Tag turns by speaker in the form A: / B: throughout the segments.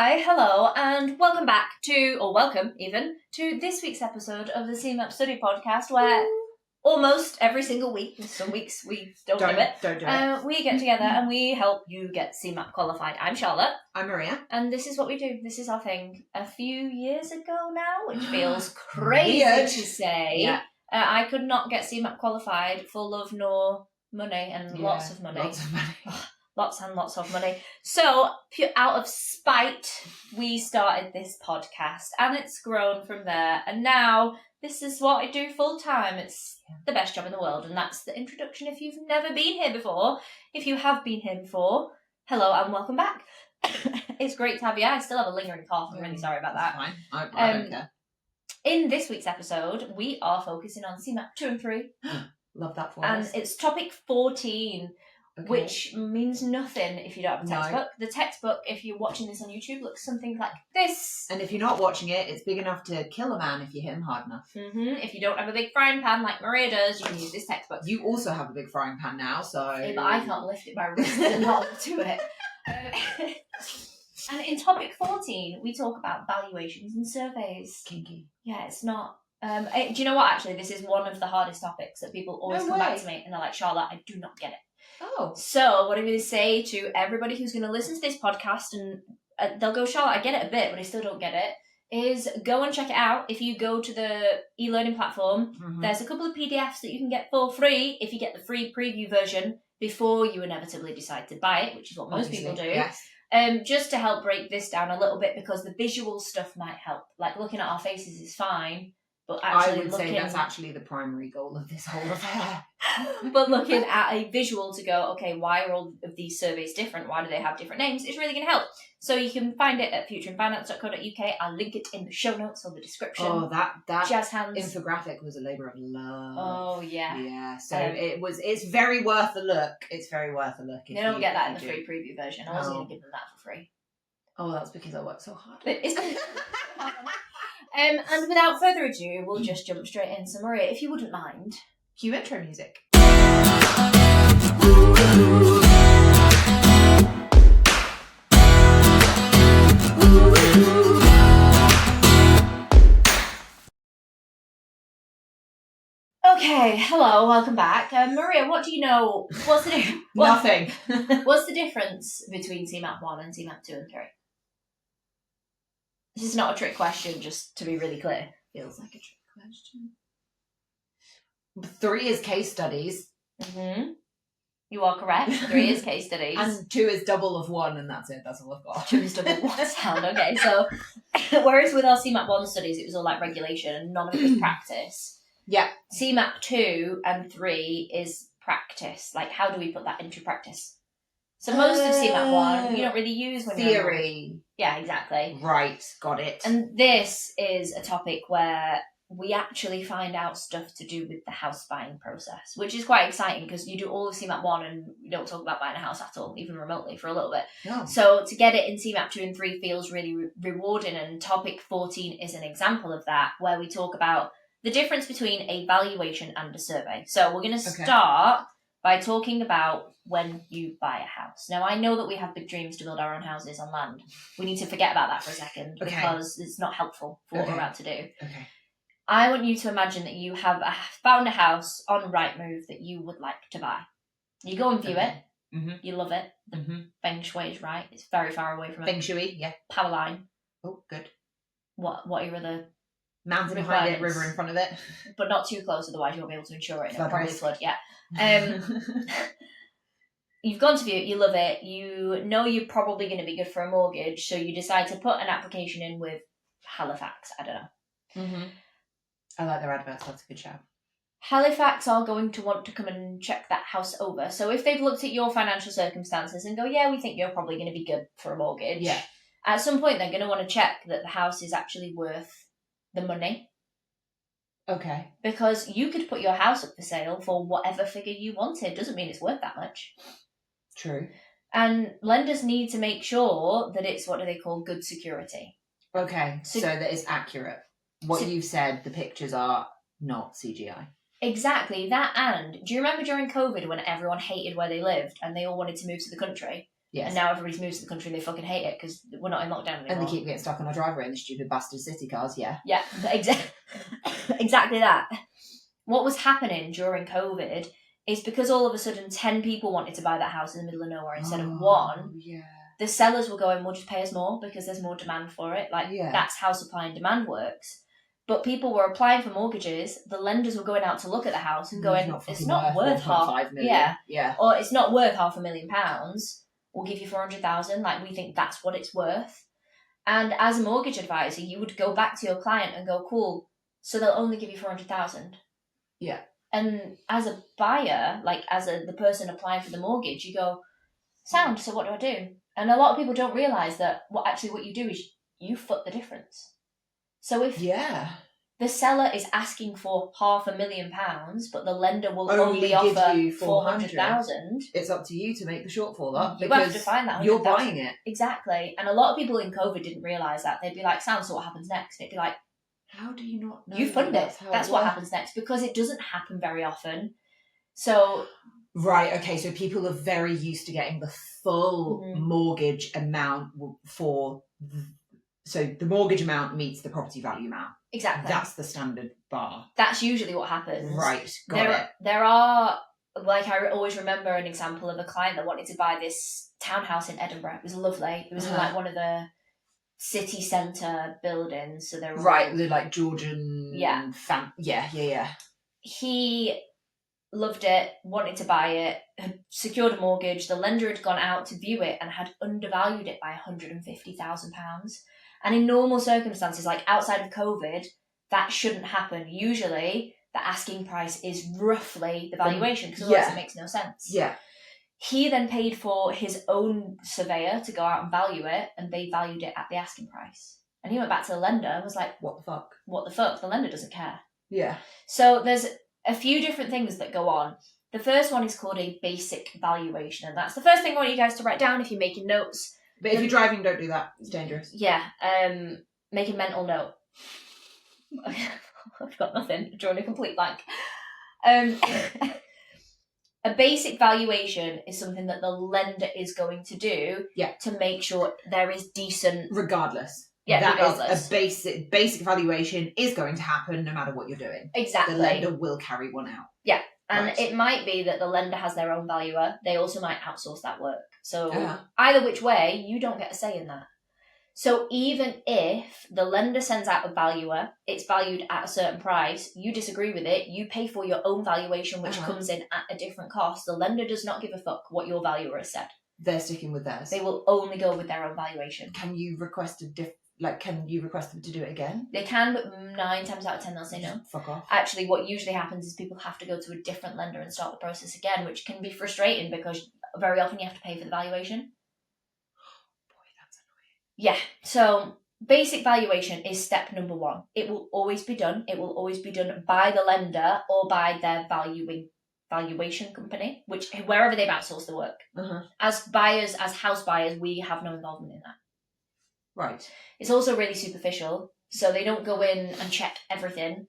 A: Hi, hello, and welcome back welcome to this week's episode of the CeMAP Study Podcast, where almost every single week, some weeks we don't do it, we get together and we help you get CeMAP qualified. I'm Charlotte.
B: I'm Maria.
A: And this is what we do. This is our thing. A few years ago now, which feels crazy to say,
B: yeah.
A: I could not get CeMAP qualified for love nor money and lots of money. Lots and lots of money. So, out of spite, we started this podcast and it's grown from there. And now, this is what I do full time. It's the best job in the world. And that's the introduction if you've never been here before. If you have been here before, hello and welcome back. It's great to have you. I still have a lingering cough. I'm really sorry about that.
B: Fine. I don't care.
A: In this week's episode, we are focusing on CeMAP 2 and 3.
B: Love that for
A: us. And it's topic 14.
B: Okay.
A: Which means nothing if you don't have a textbook. No. The textbook, if you're watching this on YouTube, looks something like this.
B: And if you're not watching it, it's big enough to kill a man if you hit him hard enough.
A: Mm-hmm. If you don't have a big frying pan like Maria does, you can use this textbook.
B: You also have a big frying pan now, so...
A: Yeah, but I can't lift it by resting on to it. And in topic 14, we talk about valuations and surveys.
B: Kinky.
A: Yeah, it's not... do you know what, actually? This is one of the hardest topics that people always come back to me and they're like, Charlotte, I do not get it.
B: Oh.
A: So, what I'm going to say to everybody who's going to listen to this podcast and they'll go, Charlotte, I get it a bit, but I still don't get it, is go and check it out. If you go to the e-learning platform, there's a couple of PDFs that you can get for free if you get the free preview version before you inevitably decide to buy it, which is what most people do.
B: Yes.
A: Just to help break this down a little bit because the visual stuff might help. Like, looking at our faces is fine. But actually
B: I would say that's actually the primary goal of this whole affair.
A: But looking at a visual to go, okay, why are all of these surveys different? Why do they have different names? It's really going to help. So you can find it at futureinfinance.co.uk. I'll link it in the show notes or the description.
B: Oh, that
A: jazz hands
B: infographic was a labour of love.
A: Oh, yeah.
B: Yeah, so it's very worth a look. It's very worth a look.
A: They don't get that in the free preview version. I wasn't going to give them that for free.
B: Oh, that's because I work so hard.
A: And without further ado, we'll just jump straight in. So, Maria, if you wouldn't mind,
B: cue intro music.
A: Okay, hello, welcome back. Maria, what do you know? What's the
B: Nothing.
A: What's the difference between CeMAP 1 and CeMAP 2 and 3? This is not a trick question, just to be really clear.
B: Feels like a trick question. 3 is case studies.
A: Mm-hmm. You are correct. 3 is case studies.
B: And 2 is double of 1, and that's it. That's all I've got.
A: 2 is double of 1 sound. Okay, so whereas with our CeMAP 1 studies, it was all like regulation and none of it was practice.
B: Yeah.
A: CeMAP 2 and 3 is practice. Like, how do we put that into practice? So most of CeMAP 1, you don't really use when
B: theory.
A: Yeah, exactly.
B: Right, got it.
A: And this is a topic where we actually find out stuff to do with the house buying process, which is quite exciting because you do all of CeMAP 1 and we don't talk about buying a house at all, even remotely, for a little bit.
B: No.
A: So to get it in CeMAP 2 and 3 feels really rewarding, and topic 14 is an example of that, where we talk about the difference between a valuation and a survey. So we're going to start by talking about when you buy a house. Now, I know that we have big dreams to build our own houses on land. We need to forget about that for a second because it's not helpful for what we're about to do.
B: Okay.
A: I want you to imagine that you have found a house on Rightmove that you would like to buy. You go and view it.
B: Mm-hmm.
A: You love it. The feng shui is right. It's very far away from
B: feng shui, yeah.
A: Power line.
B: Oh, good.
A: What are your other...
B: Mountain behind it, river in front of it.
A: But not too close, otherwise you won't be able to insure it. It'll probably flood, yeah. You've gone to view it, you love it, you know you're probably going to be good for a mortgage, so you decide to put an application in with Halifax, I don't know.
B: Mm-hmm. I like their adverts, that's a good shout.
A: Halifax are going to want to come and check that house over, so if they've looked at your financial circumstances and go, yeah, we think you're probably going to be good for a mortgage, at some point they're going to want to check that the house is actually worth the money.
B: Okay.
A: Because you could put your house up for sale for whatever figure you wanted. Doesn't mean it's worth that much.
B: True.
A: And lenders need to make sure that it's, what do they call, good security.
B: Okay, so that it's accurate. What you've said, the pictures are not CGI.
A: Exactly, that. And do you remember during COVID when everyone hated where they lived and they all wanted to move to the country?
B: Yes.
A: And now everybody's moved to the country and they fucking hate it because we're not in lockdown anymore.
B: And they keep getting stuck on our driveway in the stupid bastard city cars, yeah.
A: Yeah, exactly that. What was happening during COVID is because all of a sudden 10 people wanted to buy that house in the middle of nowhere instead of one, the sellers were going, well, just pay us more because there's more demand for it. Like, that's how supply and demand works. But people were applying for mortgages. The lenders were going out to look at the house and going, it's not worth half.
B: Yeah.
A: Or it's not worth £500,000. We'll give you 400,000. Like, we think that's what it's worth. And as a mortgage advisor, you would go back to your client and go, cool, so they'll only give you 400,000.
B: Yeah.
A: And as a buyer, like as the person applying for the mortgage, you go, sound, so what do I do? And a lot of people don't realise that what you do is you foot the difference. So if the seller is asking for £500,000, but the lender will only offer you 400,000,
B: it's up to you to make the shortfall up.
A: You have to find that.
B: You're buying it.
A: Exactly. And a lot of people in COVID didn't realise that. They'd be like, sound, so what happens next? And it'd be like,
B: how do you not know?
A: You fund it. That's what happens next, because it doesn't happen very often. So...
B: Right, okay, so people are very used to getting the full mortgage amount for... So the mortgage amount meets the property value amount.
A: Exactly.
B: That's the standard bar.
A: That's usually what happens.
B: Right, got it.
A: There are, like, I always remember an example of a client that wanted to buy this townhouse in Edinburgh. It was lovely. It was in, like, one of the city centre buildings. So they're
B: right, the, like, Georgian... Yeah.
A: He loved it, wanted to buy it, had secured a mortgage. The lender had gone out to view it and had undervalued it by £150,000. And in normal circumstances, like outside of COVID, that shouldn't happen. Usually, the asking price is roughly the valuation, because otherwise it makes no sense.
B: Yeah.
A: He then paid for his own surveyor to go out and value it, and they valued it at the asking price. And he went back to the lender and was like,
B: what the fuck?
A: What the fuck? The lender doesn't care.
B: Yeah.
A: So there's a few different things that go on. The first one is called a basic valuation, and that's the first thing I want you guys to write down if you're making notes.
B: But if you're driving, don't do that. It's dangerous.
A: Yeah. Make a mental note. I've got nothing. Drawing a complete blank. A basic valuation is something that the lender is going to do to make sure there is decent...
B: Regardless.
A: Yeah,
B: regardless. Is a basic valuation is going to happen no matter what you're doing.
A: Exactly.
B: The lender will carry one out.
A: Yeah. And it might be that the lender has their own valuer. They also might outsource that work. So either which way, you don't get a say in that. So even if the lender sends out a valuer, it's valued at a certain price, you disagree with it, you pay for your own valuation, which comes in at a different cost. The lender does not give a fuck what your valuer has said.
B: They're sticking with theirs.
A: They will only go with their own valuation.
B: Can you request them to do it again?
A: They can, but 9 times out of 10 they'll say no.
B: Fuck off.
A: Actually, what usually happens is people have to go to a different lender and start the process again, which can be frustrating because very often you have to pay for the valuation.
B: Boy, that's annoying.
A: Yeah, so basic valuation is step number 1. It will always be done. It will always be done by the lender or by their valuation company, wherever they've outsourced the work. As buyers, as house buyers, we have no involvement in that.
B: Right.
A: It's also really superficial, so they don't go in and check everything.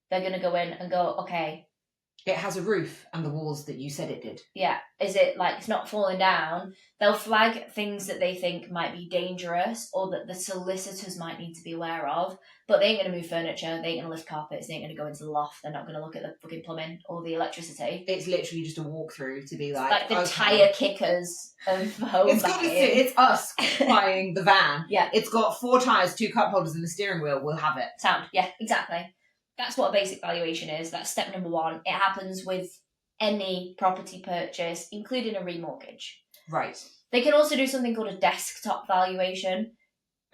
A: They're going to go in and go, okay.
B: It has a roof and the walls that you said it did.
A: Yeah. Is it like it's not falling down? They'll flag things that they think might be dangerous or that the solicitors might need to be aware of, but they ain't going to move furniture, they ain't going to lift carpets, they ain't going to go into the loft, they're not going to look at the fucking plumbing or the electricity.
B: It's literally just a walkthrough to be like
A: the tire kickers of home
B: it's us buying the van.
A: Yeah.
B: It's got 4 tires, 2 cup holders and the steering wheel. We'll have it.
A: Sound. Yeah, exactly. That's what a basic valuation is. That's step number 1. It happens with any property purchase, including a remortgage.
B: Right.
A: They can also do something called a desktop valuation.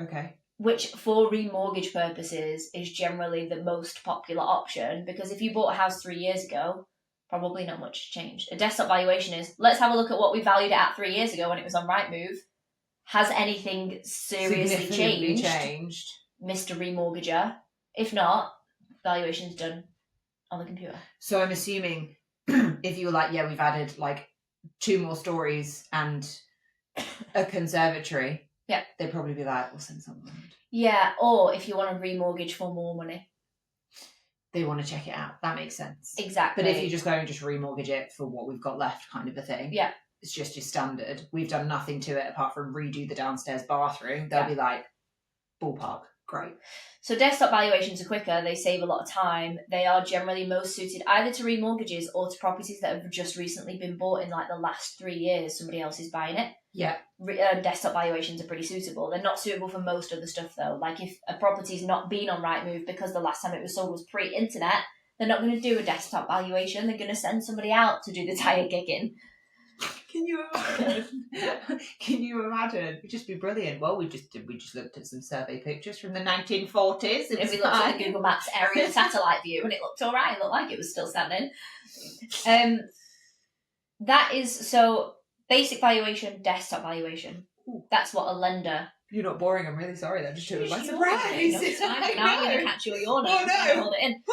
B: Okay.
A: Which, for remortgage purposes, is generally the most popular option, because if you bought a house 3 years ago, probably not much changed. A desktop valuation is, let's have a look at what we valued it at 3 years ago when it was on Rightmove. Has anything seriously changed? Mr. Remortgager. If not, valuation's done on the computer.
B: So I'm assuming if you were like, yeah, we've added like 2 more stories and a conservatory, they'd probably be like, we'll send someone around.
A: Yeah, or if you want to remortgage for more money.
B: They want to check it out. That makes sense.
A: Exactly.
B: But if you just go and just remortgage it for what we've got left kind of a thing.
A: Yeah.
B: it's just your standard. We've done nothing to it apart from redo the downstairs bathroom. They'll be like, ballpark, great.
A: So desktop valuations are quicker, they save a lot of time. They are generally most suited either to remortgages or to properties that have just recently been bought in like the last 3 years. Somebody else is buying it.
B: Yeah.
A: Desktop valuations are pretty suitable. They're not suitable for most of the stuff though. Like if a property's not been on Rightmove because the last time it was sold was pre-internet, they're not going to do a desktop valuation. They're going to send somebody out to do the tire kicking.
B: Can you imagine? Can you imagine? It'd just be brilliant. Well, we just looked at some survey pictures from the 1940s.
A: And if we looked at the Google Maps aerial satellite view, and it looked all right. It looked like it was still standing. That is so basic valuation, desktop valuation. Ooh. That's what a lender.
B: You're not boring. I'm really sorry. That just showed my surprise.
A: It's fine. I'm going to catch your yawn. Oh no! Hold it in.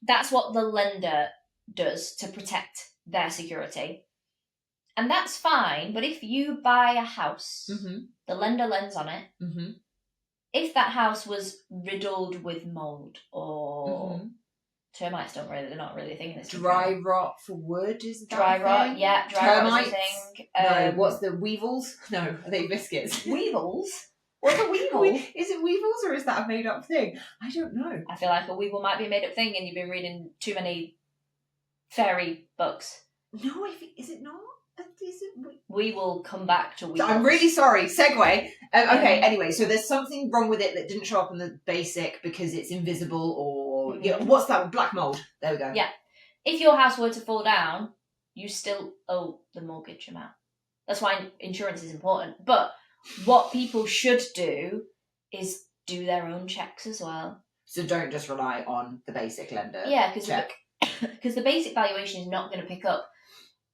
A: That's what the lender does to protect their security. And that's fine, but if you buy a house, the lender lends on it. If that house was riddled with mould or termites, they're not really a thing in this
B: country. Dry rot for wood, is that
A: dry rot? Yeah, dry rot is a thing.
B: No, what's the weevils? No, are they biscuits?
A: Weevils? What's a weevil?
B: Is it weevils or is that a made up thing? I don't know.
A: I feel like a weevil might be a made up thing and you've been reading too many fairy books.
B: No, is it not?
A: We will come back to weevils.
B: I'm really sorry. Segue. Okay, anyway, so there's something wrong with it that didn't show up in the basic because it's invisible or... what's that? Black mould. There we go.
A: Yeah. If your house were to fall down, you still owe the mortgage amount. That's why insurance is important. But what people should do is do their own checks as well.
B: So don't just rely on the basic lender.
A: Yeah, because the basic valuation is not going to pick up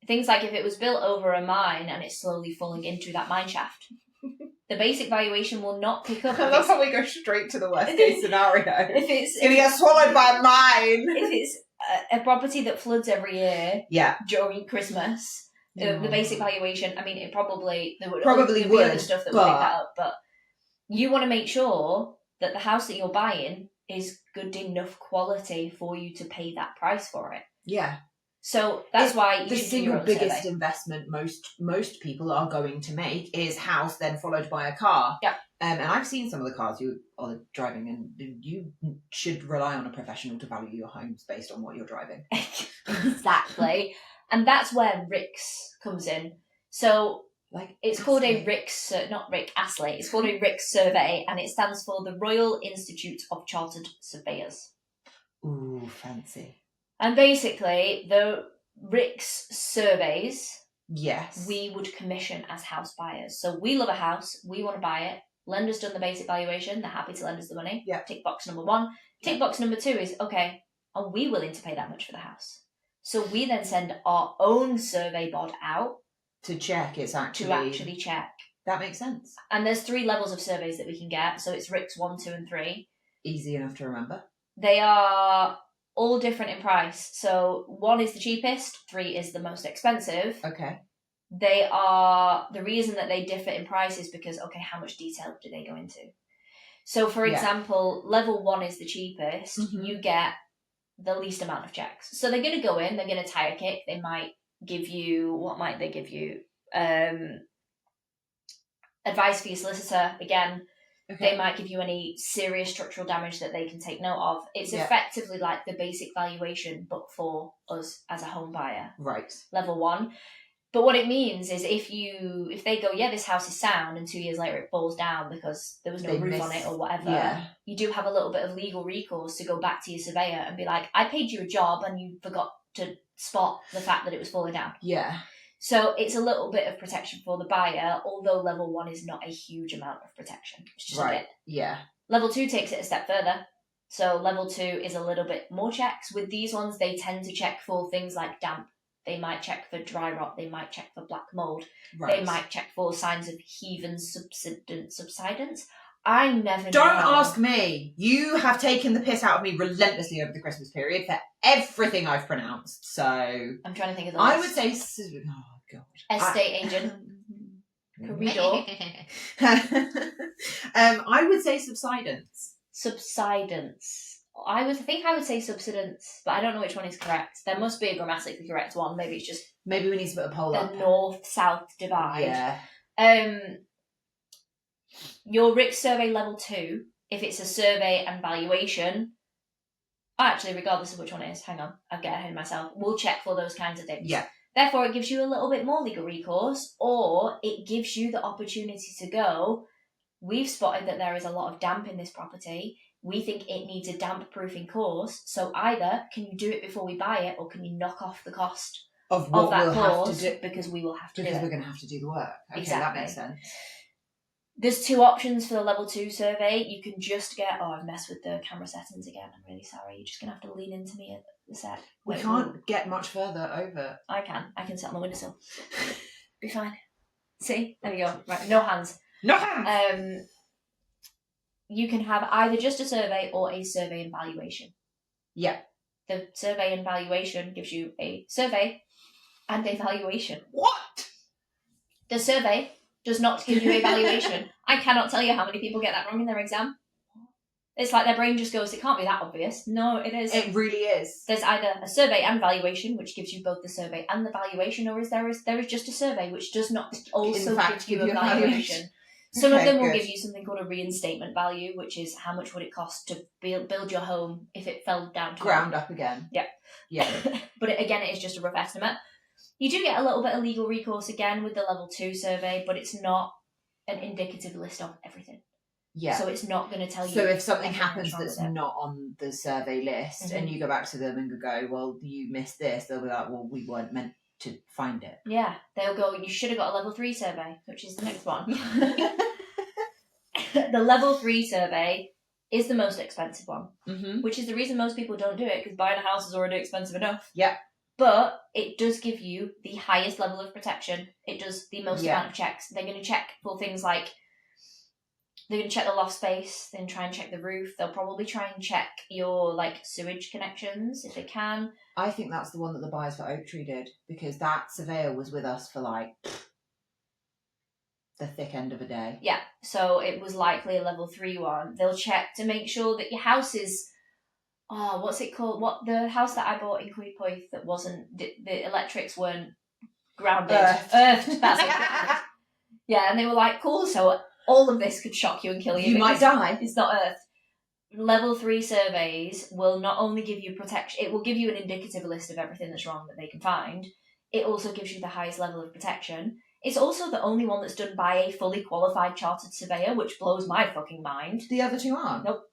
A: things like if it was built over a mine and it's slowly falling into that mine shaft. The basic valuation will not pick up.
B: I love how we go straight to the worst case scenario. If
A: it
B: gets swallowed by a mine.
A: If it's a property that floods every year during Christmas, the basic valuation, I mean, it probably... There would be other stuff that would pick that up, but you want to make sure that the house that you're buying is good enough quality for you to pay that price for it.
B: Yeah.
A: So that's why you
B: the
A: should do your
B: single
A: own
B: biggest
A: survey.
B: investment most people are going to make is house, then followed by a car.
A: Yeah.
B: And I've seen some of the cars you are driving, and you should rely on a professional to value your homes based on what you're driving.
A: Exactly. And that's where RICS comes in. So it's called a RICS, not Rick Astley, it's called a RICS survey, and it stands for the Royal Institute of Chartered Surveyors.
B: Ooh, fancy.
A: And basically, the RICS surveys,
B: yes,
A: we would commission as house buyers. So we love a house, we want to buy it. Lender's done the basic valuation, they're happy to lend us the money.
B: Yeah.
A: Tick box number 1. Tick box number 2 is, okay, are we willing to pay that much for the house? So we then send our own survey bod out.
B: To check it's actually...
A: To actually check.
B: That makes sense.
A: And there's 3 levels of surveys that we can get. So it's RICS 1, 2 and 3.
B: Easy enough to remember.
A: They are... all different in price. So 1 is the cheapest, 3 is the most expensive.
B: Okay.
A: They are, the reason that they differ in price is because, okay, how much detail do they go into? So for example, level 1 is the cheapest. You get the least amount of checks. So they're going to go in, they're going to tire kick. They might give you, what might they give you? Advice for your solicitor, again. Okay. They might give you any serious structural damage that they can take note of. It's effectively like the basic valuation, but for us as a home buyer.
B: Right.
A: Level 1. But what it means is if they go, this house is sound, and 2 years later it falls down because there was no roof on it or whatever, you do have a little bit of legal recourse to go back to your surveyor and be like, I paid you a job and you forgot to spot the fact that it was falling down.
B: Yeah.
A: So it's a little bit of protection for the buyer, although level 1 is not a huge amount of protection. It's just a bit.
B: Yeah.
A: Level 2 takes it a step further. So level 2 is a little bit more checks. With these ones, they tend to check for things like damp. They might check for dry rot. They might check for black mould. Right. They might check for signs of heathen subsidence. I never know.
B: Don't ask me. You have taken the piss out of me relentlessly over the Christmas period for everything I've pronounced. So
A: I'm trying to think of the
B: I would say, oh God,
A: estate agent. Corridor.
B: I would say subsidence.
A: Subsidence. I think I would say subsidence, but I don't know which one is correct. There must be a grammatically correct one. Maybe it's just
B: maybe we need to put a poll up.
A: The north-south divide.
B: Yeah.
A: Your RICS survey level 2, if it's a survey and valuation, actually, regardless of which one it is, hang on, I'll get ahead of myself. We'll check for those kinds of things.
B: Yeah.
A: Therefore, it gives you a little bit more legal recourse, or it gives you the opportunity to go, we've spotted that there is a lot of damp in this property. We think it needs a damp proofing course. So either can you do it before we buy it, or can you knock off the cost
B: of what
A: that
B: we'll
A: course
B: have to do,
A: because we will have to
B: because
A: do it.
B: we're going to have to do the work. Okay,
A: exactly.
B: That makes sense.
A: There's 2 options for the level 2 survey. You can just get, I've messed with the camera settings again. I'm really sorry. You're just going to have to lean into me at the sec.
B: We can't get much further over.
A: I can sit on the windowsill. Be fine. See? There we go. Right, no hands.
B: No hands!
A: You can have either just a survey or a survey and valuation.
B: Yeah.
A: The survey and valuation gives you a survey and a valuation.
B: What?
A: The survey does not give you a valuation. I cannot tell you how many people get that wrong in their exam. It's like their brain just goes, it can't be that obvious. No, it is.
B: It really is.
A: There's either a survey and valuation, which gives you both the survey and the valuation, or there is just a survey, which does not also give you a valuation. Some of them will give you something called a reinstatement value, which is how much would it cost to build your home if it fell down to
B: ground up again.
A: Yeah.
B: Yeah.
A: But again, it is just a rough estimate. You do get a little bit of legal recourse again with the level 2 survey, but it's not an indicative list of everything.
B: Yeah.
A: So it's not going to tell you.
B: So if something happens that's not on the survey list and you go back to them and go, well, you missed this, they'll be like, well, we weren't meant to find it.
A: Yeah. They'll go, you should have got a level 3 survey, which is the next one. The level 3 survey is the most expensive one, which is the reason most people don't do it, because buying a house is already expensive enough.
B: Yeah.
A: But it does give you the highest level of protection. It does the most amount of checks. They're going to check for things like, they're going to check the loft space, then try and check the roof. They'll probably try and check your sewage connections if they can.
B: I think that's the one that the buyers for Oak Tree did, because that surveyor was with us for the thick end of a day.
A: Yeah, so it was likely a level 3 one. They'll check to make sure that your house is, what's it called? What the house that I bought in Queepoith that wasn't, the electrics weren't grounded. Earthed, that's it. Yeah, and they were like, cool, so all of this could shock you and kill you.
B: You might die.
A: It's not earthed. Level 3 surveys will not only give you protection, it will give you an indicative list of everything that's wrong that they can find. It also gives you the highest level of protection. It's also the only one that's done by a fully qualified chartered surveyor, which blows my fucking mind.
B: The other 2 aren't?
A: Nope.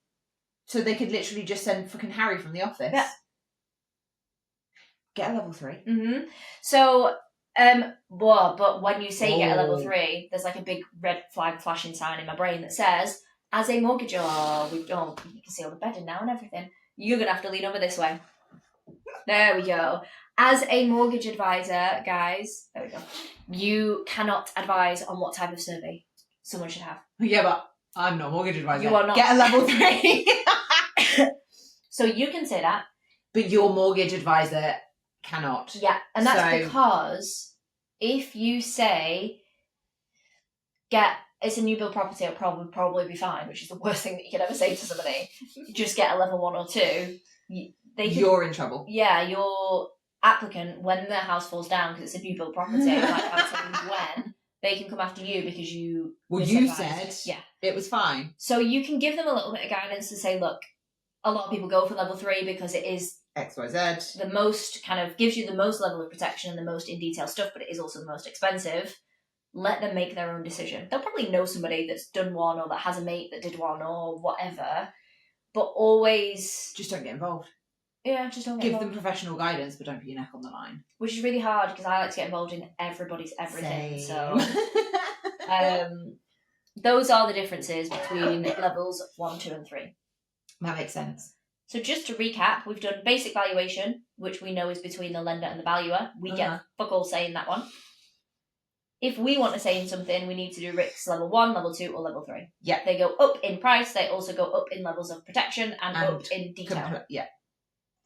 B: So they could literally just send fucking Harry from the office.
A: Yeah.
B: Get a level 3.
A: Mm-hmm. So, but when you say get a level 3, there's a big red flag flashing sign in my brain that says, as a mortgage, you can see all the bedding now and everything. You're going to have to lean over this way. There we go. As a mortgage advisor, guys, there we go. You cannot advise on what type of survey someone should have.
B: Yeah, but I'm not a mortgage advisor.
A: You are not.
B: Get a level 3.
A: So you can say that.
B: But your mortgage advisor cannot.
A: Yeah, and that's because if you say, it's a new build property, it'll probably be fine, which is the worst thing that you could ever say to somebody. Just get a level 1 or 2. You're
B: in trouble.
A: Yeah, your applicant, when their house falls down because it's a new build property, when they can come after you because you.
B: Well, you said
A: yeah,
B: it was fine.
A: So you can give them a little bit of guidance to say, look, a lot of people go for level 3 because it is
B: XYZ.
A: The most gives you the most level of protection and the most in detail stuff, but it is also the most expensive. Let them make their own decision. They'll probably know somebody that's done one or that has a mate that did one or whatever. But always
B: just don't get involved.
A: Yeah, just don't get
B: Give
A: involved.
B: them professional guidance, but don't put your neck on the line.
A: Which is really hard because I like to get involved in everybody's everything.
B: Same.
A: So those are the differences between levels 1, 2, and 3.
B: That makes sense.
A: So just to recap, we've done basic valuation, which we know is between the lender and the valuer. We get fuck all say in that one. If we want to say in something, we need to do RICS level 1, level 2, or level 3.
B: Yeah.
A: They go up in price. They also go up in levels of protection and up in detail.
B: Yeah.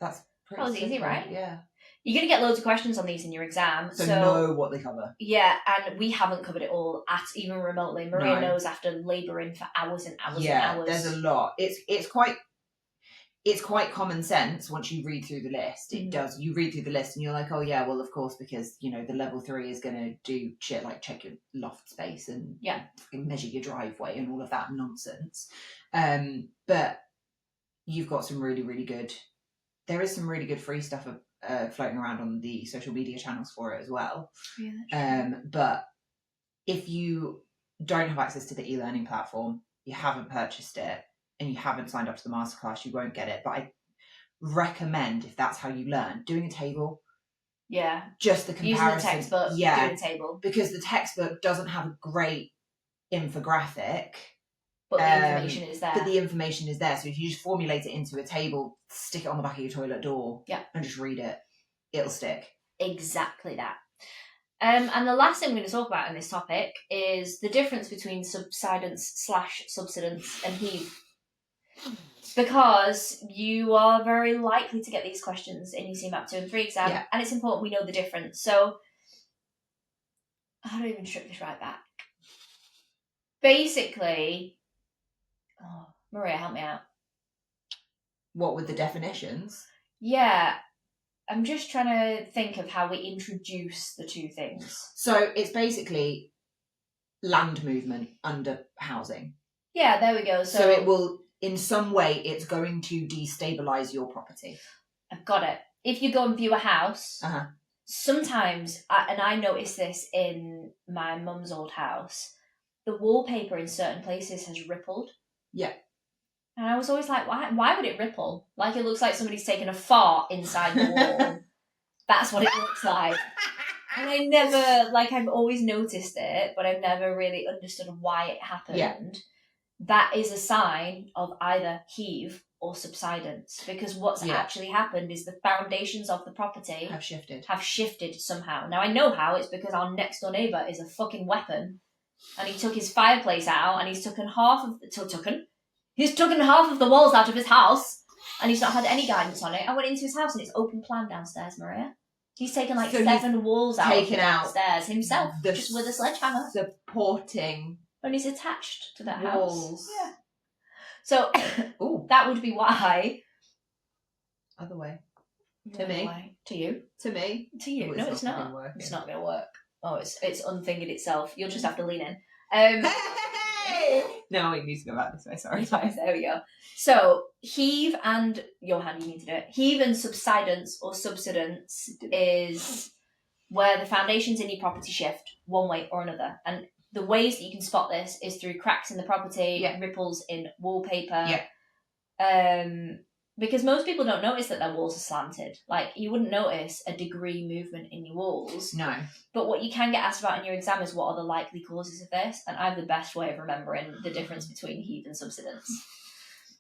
B: That's pretty
A: That was easy, right?
B: Yeah.
A: You're going to get loads of questions on these in your exam.
B: So know what they cover.
A: Yeah, and we haven't covered it all even remotely. Maria knows after labouring for hours and hours and hours.
B: Yeah, there's a lot. It's quite... it's quite common sense once you read through the list. It does. You read through the list and you're like, oh yeah, well of course, because the level 3 is going to do shit like check your loft space and measure your driveway and all of that nonsense. But you've got some really, really good. There is some really good free stuff floating around on the social media channels for it as well. Yeah, but if you don't have access to the e-learning platform, you haven't purchased it, and you haven't signed up to the masterclass, you won't get it. But I recommend, if that's how you learn, doing a table.
A: Yeah.
B: Just the comparison.
A: Using the textbook, doing a table.
B: Because the textbook doesn't have a great infographic.
A: But the information is there.
B: But the information is there. So if you just formulate it into a table, stick it on the back of your toilet door, and just read it, it'll stick.
A: Exactly that. And the last thing we're going to talk about in this topic is the difference between subsidence/subsidence and heave. Because you are very likely to get these questions in your CeMAP 2 and 3 exam, and it's important we know the difference. So, how do I even strip this right back? Basically, Maria, help me out.
B: What with the definitions?
A: Yeah, I'm just trying to think of how we introduce the two things.
B: So it's basically land movement under housing.
A: Yeah, there we go. So
B: it will, in some way, it's going to destabilise your property.
A: I've got it. If you go and view a house, sometimes, and I noticed this in my mum's old house, the wallpaper in certain places has rippled.
B: Yeah.
A: And I was always like, why would it ripple? Like it looks like somebody's taken a fart inside the wall. That's what it looks like. And I never, I've always noticed it, but I've never really understood why it happened.
B: Yeah.
A: That is a sign of either heave or subsidence, because what's actually happened is the foundations of the property
B: have shifted
A: somehow. Now I know how. It's because our next door neighbour is a fucking weapon, and he took his fireplace out, and he's taken half of the walls out of his house, and he's not had any guidance on it. I went into his house and it's open plan downstairs, Maria. He's taken 7 walls out of downstairs himself, just with a sledgehammer.
B: Supporting.
A: And he's attached to that
B: walls.
A: House. Yeah. So that would be why.
B: Other way.
A: To me. Way. To you.
B: To me.
A: To you. No, it's not. It's not going to work. Oh, it's unfingered itself. You'll just have to lean in.
B: No, it needs to go back this way. Sorry.
A: There we go. So heave and Johan, you need to do it. Heave and subsidence or subsidence is where the foundations in your property shift one way or another. And the ways that you can spot this is through cracks in the property, ripples in wallpaper. Because most people don't notice that their walls are slanted. You wouldn't notice a degree movement in your walls.
B: No.
A: But what you can get asked about in your exam is what are the likely causes of this, and I have the best way of remembering the difference between heave and subsidence.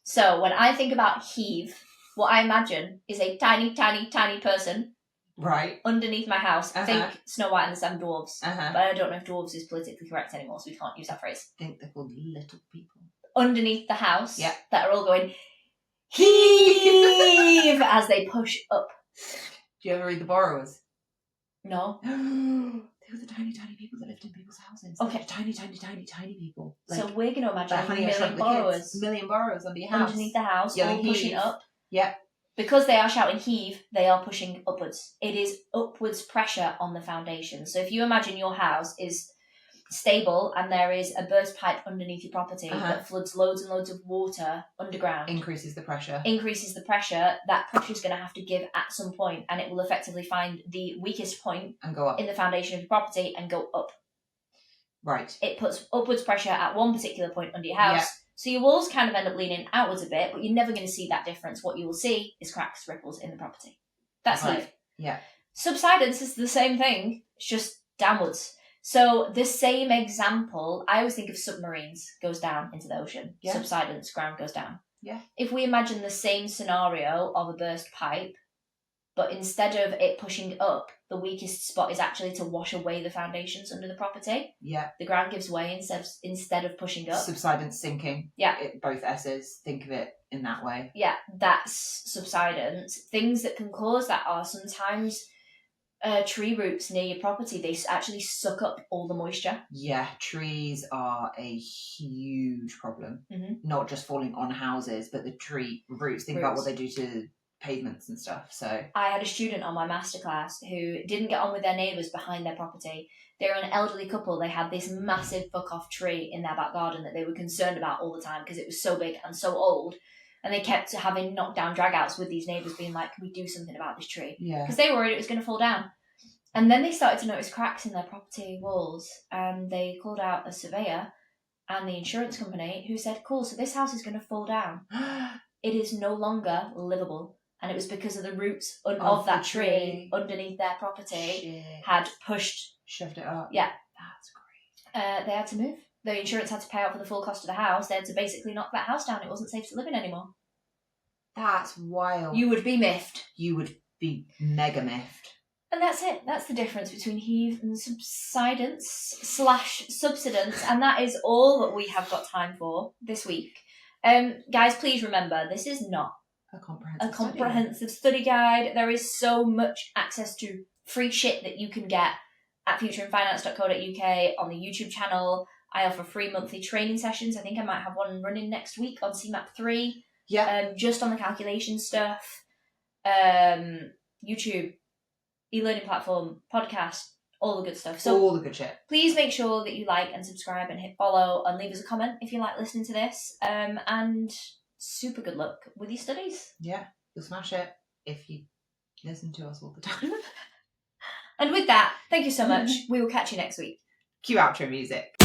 A: So when I think about heave, what I imagine is a tiny, tiny, tiny person underneath my house. Think Snow White and the 7 Dwarfs. But I don't know if dwarves is politically correct anymore, so we can't use that phrase.
B: I think they're called little people.
A: Underneath the house that are all going... heave as they push up.
B: Do you ever read The Borrowers?
A: No.
B: They were the tiny, tiny people that lived in people's houses.
A: Okay.
B: Tiny, tiny, tiny, tiny people.
A: So we're going to imagine a million borrowers.
B: A million borrowers under your house.
A: Underneath the house, all pushing up.
B: Yeah.
A: Because they are shouting heave, they are pushing upwards. It is upwards pressure on the foundation. So if you imagine your house is stable and there is a burst pipe underneath your property that floods loads and loads of water underground,
B: increases the pressure,
A: that pressure is going to have to give at some point, and it will effectively find the weakest point
B: and go up
A: in the foundation of your property and go up.
B: Right.
A: It puts upwards pressure at one particular point under your house, so your walls kind of end up leaning outwards a bit, but you're never going to see that difference. What you will see is cracks, ripples in the property. That's heave.
B: Yeah.
A: Subsidence is the same thing, it's just downwards. So the same example, I always think of submarines, goes down into the ocean. Yeah. Subsidence, ground goes down.
B: Yeah.
A: If we imagine the same scenario of a burst pipe, but instead of it pushing up, the weakest spot is actually to wash away the foundations under the property.
B: Yeah. The
A: ground gives way instead of pushing up.
B: Subsidence, sinking.
A: Yeah.
B: Both S's, think of it in that way.
A: Yeah, that's subsidence. Things that can cause that are sometimes tree roots near your property, they actually suck up all the moisture.
B: Yeah, trees are a huge problem. Not just falling on houses, but the tree roots. Think about what they do to pavements and stuff. So
A: I had a student on my masterclass who didn't get on with their neighbours behind their property. They were an elderly couple. They had this massive fuck-off tree in their back garden that they were concerned about all the time because it was so big and so old. And they kept having knockdown drag-outs with these neighbours being like, can we do something about this tree?
B: Yeah.
A: Because they were worried it was going to fall down. And then they started to notice cracks in their property walls. And they called out a surveyor and the insurance company who said, cool, so this house is going to fall down. It is no longer livable. And it was because of the roots of that tree underneath their property had
B: shoved it up.
A: Yeah.
B: That's great.
A: They had to move. The insurance had to pay out for the full cost of the house. They had to basically knock that house down. It wasn't safe to live in anymore.
B: That's wild.
A: You would be miffed.
B: You would be mega miffed.
A: And that's it. That's the difference between heave and subsidence. And that is all that we have got time for this week. Guys, please remember, this is not
B: a
A: comprehensive study guide. There is so much access to free shit that you can get at futureinfinance.co.uk on the YouTube channel. I offer free monthly training sessions. I think I might have one running next week on CeMAP 3.
B: Yeah.
A: Just on the calculation stuff. YouTube, e-learning platform, podcast, all the good stuff. So
B: all the good shit.
A: Please make sure that you like and subscribe and hit follow and leave us a comment if you like listening to this. And super good luck with your studies.
B: Yeah, you'll smash it if you listen to us all the time.
A: And with that, thank you so much. We will catch you next week.
B: Cue outro music.